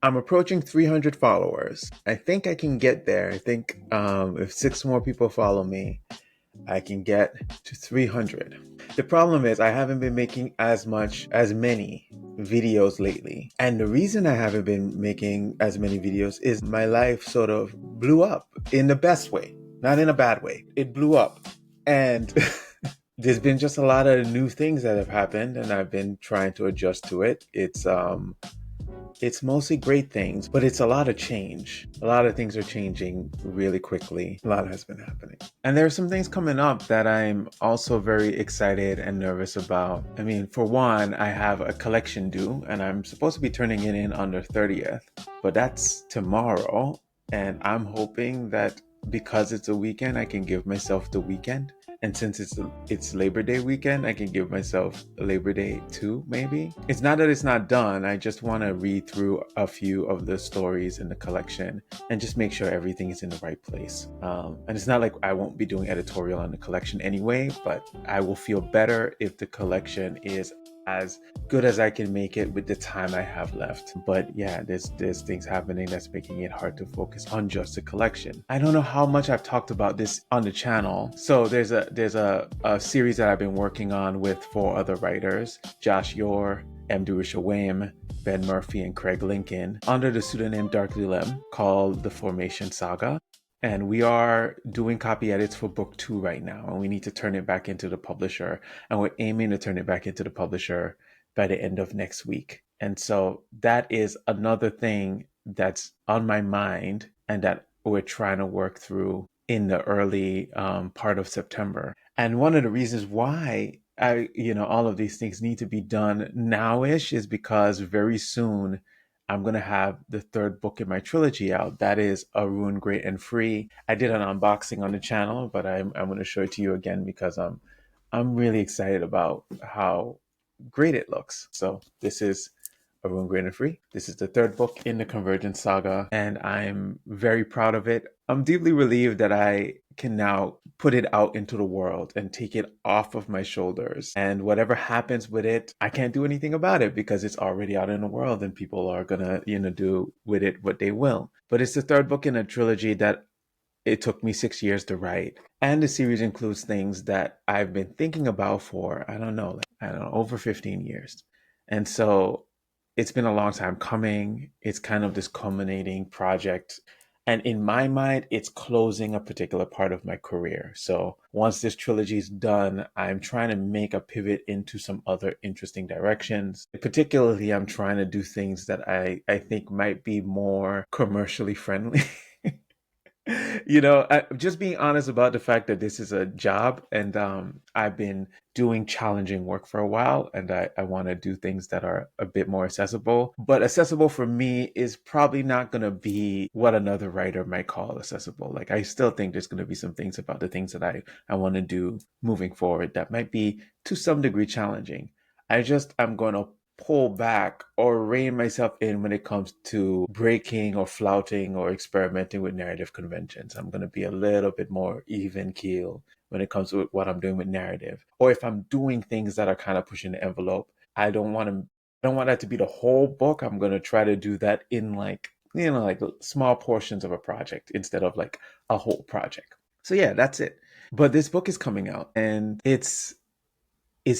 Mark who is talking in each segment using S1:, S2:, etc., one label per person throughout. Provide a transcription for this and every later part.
S1: I'm approaching 300 followers. I think I can get there. I think if six more people follow me, I can get to 300. The problem is I haven't been making as many videos lately. And the reason I haven't been making as many videos is my life sort of blew up in the best way, not in a bad way. It blew up. And there's been just a lot of new things that have happened and I've been trying to adjust to it. It's mostly great things, but it's a lot of change. A lot of things are changing really quickly. A lot has been happening. And there are some things coming up that I'm also very excited and nervous about. I mean, for one, I have a collection due and I'm supposed to be turning it in on the 30th, but that's tomorrow. And I'm hoping that because it's a weekend, I can give myself the weekend. And since it's Labor Day weekend, I can give myself Labor Day too, maybe. It's not that it's not done. I just want to read through a few of the stories in the collection and just make sure everything is in the right place. And it's not like I won't be doing editorial on the collection anyway, but I will feel better if the collection is as good as I can make it with the time I have left. But yeah, there's things happening that's making it hard to focus on just the collection. I don't know how much I've talked about this on the channel. So there's a series that I've been working on with four other writers, Josh Yore, M. Durisha Wame, Ben Murphy, and Craig Lincoln, under the pseudonym Darkly Lem, called The Formation Saga. And we are doing copy edits for book 2 right now, and we need to turn it back into the publisher. And we're aiming to turn it back into the publisher by the end of next week. And so that is another thing that's on my mind and that we're trying to work through in the early part of September. And one of the reasons why all of these things need to be done nowish is because very soon I'm going to have the third book in my trilogy out. That is Arun Great and Free. I did an unboxing on the channel, but I'm going to show it to you again because I'm really excited about how great it looks. So this is Arun Great and Free. This is the third book in the Convergence saga, and I'm very proud of it. I'm deeply relieved that I can now put it out into the world and take it off of my shoulders. And whatever happens with it, I can't do anything about it because it's already out in the world and people are gonna, do with it what they will. But it's the third book in a trilogy that it took me 6 years to write. And the series includes things that I've been thinking about for, I don't know, over 15 years. And so it's been a long time coming. It's kind of this culminating project. And in my mind, it's closing a particular part of my career. So once this trilogy is done, I'm trying to make a pivot into some other interesting directions. Particularly, I'm trying to do things that I think might be more commercially friendly. Just being honest about the fact that this is a job and I've been doing challenging work for a while and I want to do things that are a bit more accessible. But accessible for me is probably not going to be what another writer might call accessible. Like, I still think there's going to be some things about the things that I want to do moving forward that might be to some degree challenging. I'm going to pull back or rein myself in when it comes to breaking or flouting or experimenting with narrative conventions. I'm going to be a little bit more even keel when it comes to what I'm doing with narrative. Or if I'm doing things that are kind of pushing the envelope, I don't want that to be the whole book. I'm going to try to do that in like small portions of a project instead of like a whole project. So yeah, that's it. But this book is coming out and it's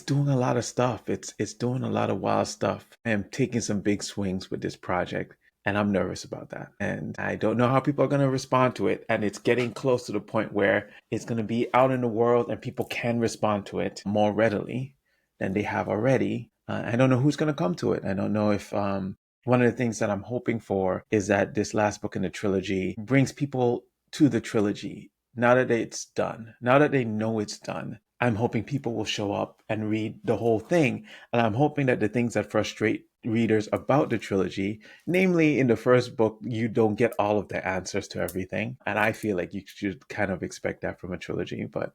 S1: doing a lot of stuff. It's doing a lot of wild stuff. I am taking some big swings with this project and I'm nervous about that. And I don't know how people are going to respond to it. And it's getting close to the point where it's going to be out in the world and people can respond to it more readily than they have already. I don't know who's going to come to it. I don't know if one of the things that I'm hoping for is that this last book in the trilogy brings people to the trilogy now that it's done, now that they know it's done. I'm hoping people will show up and read the whole thing. And I'm hoping that the things that frustrate readers about the trilogy, namely in the first book, you don't get all of the answers to everything. And I feel like you should kind of expect that from a trilogy, but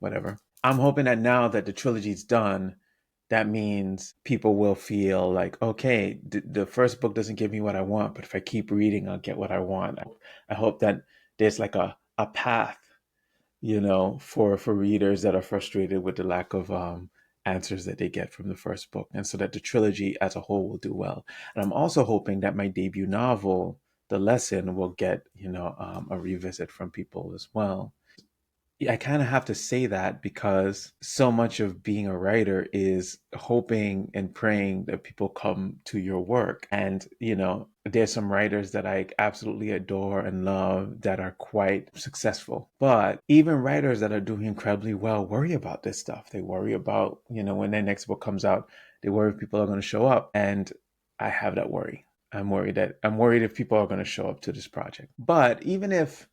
S1: whatever. I'm hoping that now that the trilogy's done, that means people will feel like, okay, the first book doesn't give me what I want, but if I keep reading, I'll get what I want. I hope that there's like a path for readers that are frustrated with the lack of answers that they get from the first book, and so that the trilogy as a whole will do well. And I'm also hoping that my debut novel, The Lesson, will get, a revisit from people as well. I kind of have to say that because so much of being a writer is hoping and praying that people come to your work. And, there's some writers that I absolutely adore and love that are quite successful. But even writers that are doing incredibly well worry about this stuff. They worry about, when their next book comes out, they worry if people are going to show up. And I have that worry. I'm worried if people are going to show up to this project. But even if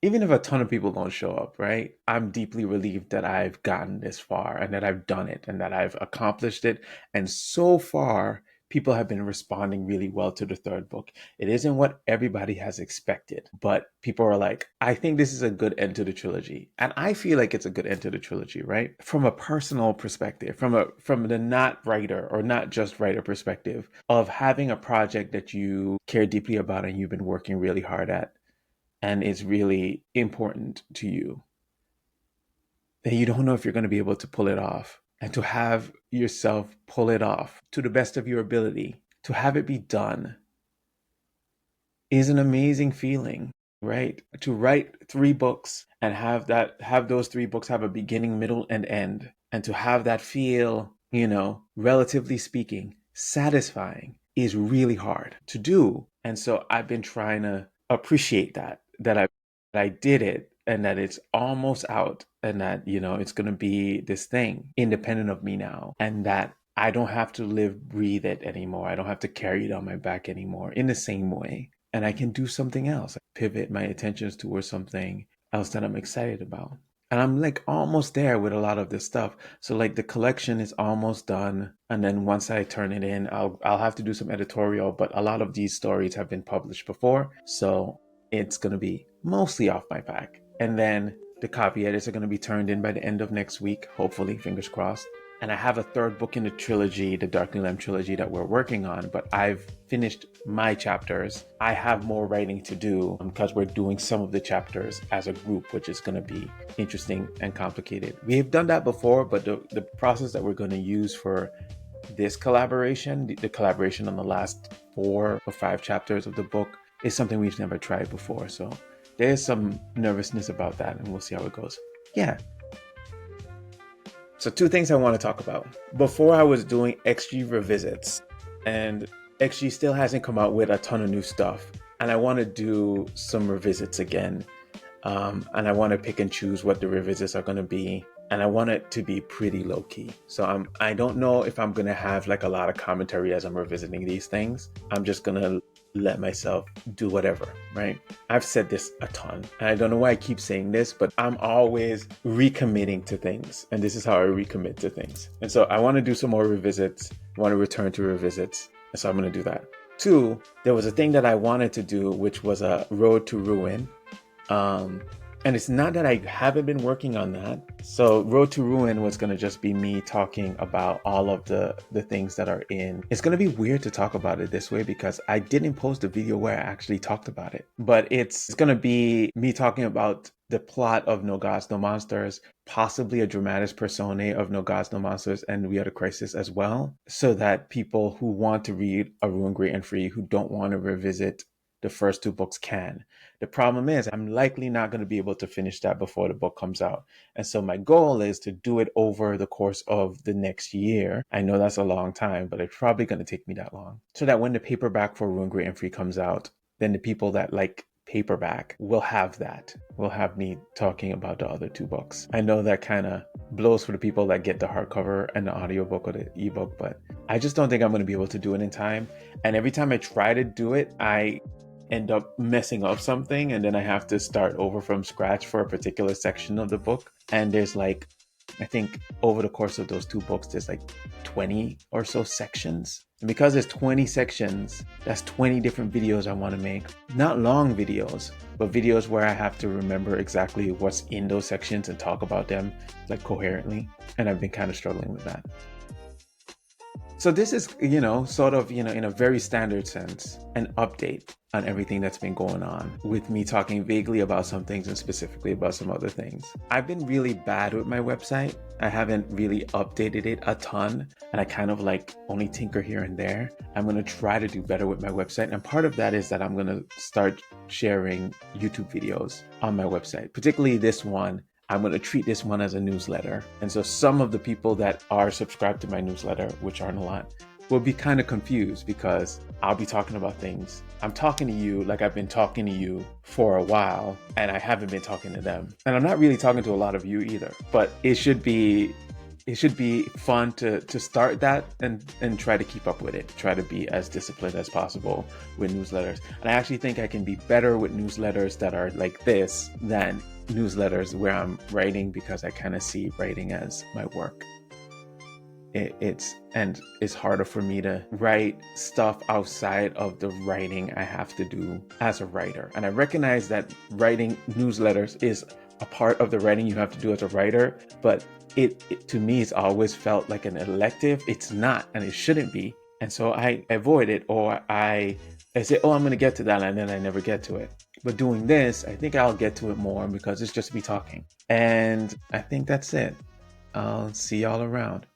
S1: a ton of people don't show up, right? I'm deeply relieved that I've gotten this far and that I've done it and that I've accomplished it. And so far, people have been responding really well to the third book. It isn't what everybody has expected, but people are like, I think this is a good end to the trilogy. And I feel like it's a good end to the trilogy, right? From a personal perspective, from the not writer or not just writer perspective of having a project that you care deeply about and you've been working really hard at, and it's really important to you, that you don't know if you're going to be able to pull it off. And to have yourself pull it off to the best of your ability, to have it be done, is an amazing feeling, right? To write 3 books and have those 3 books have a beginning, middle, and end, and to have that feel, relatively speaking, satisfying, is really hard to do. And so I've been trying to appreciate that I did it, and that it's almost out, and that, it's going to be this thing independent of me now, and that I don't have to live, breathe it anymore. I don't have to carry it on my back anymore in the same way. And I can do something else, pivot my attentions towards something else that I'm excited about. And I'm like almost there with a lot of this stuff. So like the collection is almost done. And then once I turn it in, I'll have to do some editorial, but a lot of these stories have been published before. So it's going to be mostly off my back. And then the copy edits are going to be turned in by the end of next week, hopefully, fingers crossed. And I have a 3rd book in the trilogy, the Darkly Lamb trilogy, that we're working on, but I've finished my chapters. I have more writing to do because we're doing some of the chapters as a group, which is going to be interesting and complicated. We have done that before, but the process that we're going to use for this collaboration, the collaboration on the last 4 or 5 chapters of the book, is something we've never tried before. So there's some nervousness about that, and we'll see how it goes. Yeah. So 2 things I want to talk about. Before, I was doing XG revisits, and XG still hasn't come out with a ton of new stuff. And I want to do some revisits again. And I want to pick and choose what the revisits are going to be. And I want it to be pretty low key. So I don't know if I'm going to have like a lot of commentary as I'm revisiting these things. I'm just going to let myself do whatever, right? I've said this a ton, and I don't know why I keep saying this, but I'm always recommitting to things, and this is how I recommit to things. And so I want to do some more revisits. I want to return to revisits, and so I'm going to do that. 2, there was a thing that I wanted to do, which was a Road to Ruin. And it's not that I haven't been working on that. So Road to Ruin was going to just be me talking about all of the things that are in. It's going to be weird to talk about it this way because I didn't post a video where I actually talked about it. But it's going to be me talking about the plot of No Gods, No Monsters, possibly a dramatis personae of No Gods, No Monsters and We Are the Crisis as well, so that people who want to read A Ruin Great and Free, who don't want to revisit the first 2 books, can. The problem is I'm likely not going to be able to finish that before the book comes out. And so my goal is to do it over the course of the next year. I know that's a long time, but it's probably going to take me that long. So that when the paperback for Ruin Great and Free comes out, then the people that like paperback will have that. Will have me talking about the other 2 books. I know that kind of blows for the people that get the hardcover and the audiobook or the ebook, but I just don't think I'm going to be able to do it in time. And every time I try to do it, I end up messing up something, and then I have to start over from scratch for a particular section of the book. And there's like, I think over the course of those 2 books, there's like 20 or so sections. And because there's 20 sections, that's 20 different videos I want to make. Not long videos, but videos where I have to remember exactly what's in those sections and talk about them like coherently. And I've been kind of struggling with that. So this is, sort of, in a very standard sense, an update. on everything that's been going on, with me talking vaguely about some things and specifically about some other things. I've been really bad with my website. I haven't really updated it a ton, and I kind of like only tinker here and there. I'm going to try to do better with my website, and part of that is that I'm going to start sharing YouTube videos on my website, particularly this one. I'm going to treat this one as a newsletter. And so some of the people that are subscribed to my newsletter, which aren't a lot, will be kind of confused because I'll be talking about things. I'm talking to you like I've been talking to you for a while, and I haven't been talking to them. And I'm not really talking to a lot of you either, but it should be fun to start that and try to keep up with it. Try to be as disciplined as possible with newsletters. And I actually think I can be better with newsletters that are like this than newsletters where I'm writing, because I kind of see writing as my work. It's harder for me to write stuff outside of the writing I have to do as a writer. And I recognize that writing newsletters is a part of the writing you have to do as a writer, but it to me, it's always felt like an elective. It's not, and it shouldn't be. And so I avoid it, or I say, oh, I'm going to get to that, and then I never get to it. But doing this, I think I'll get to it more because it's just me talking. And I think that's it. I'll see y'all around.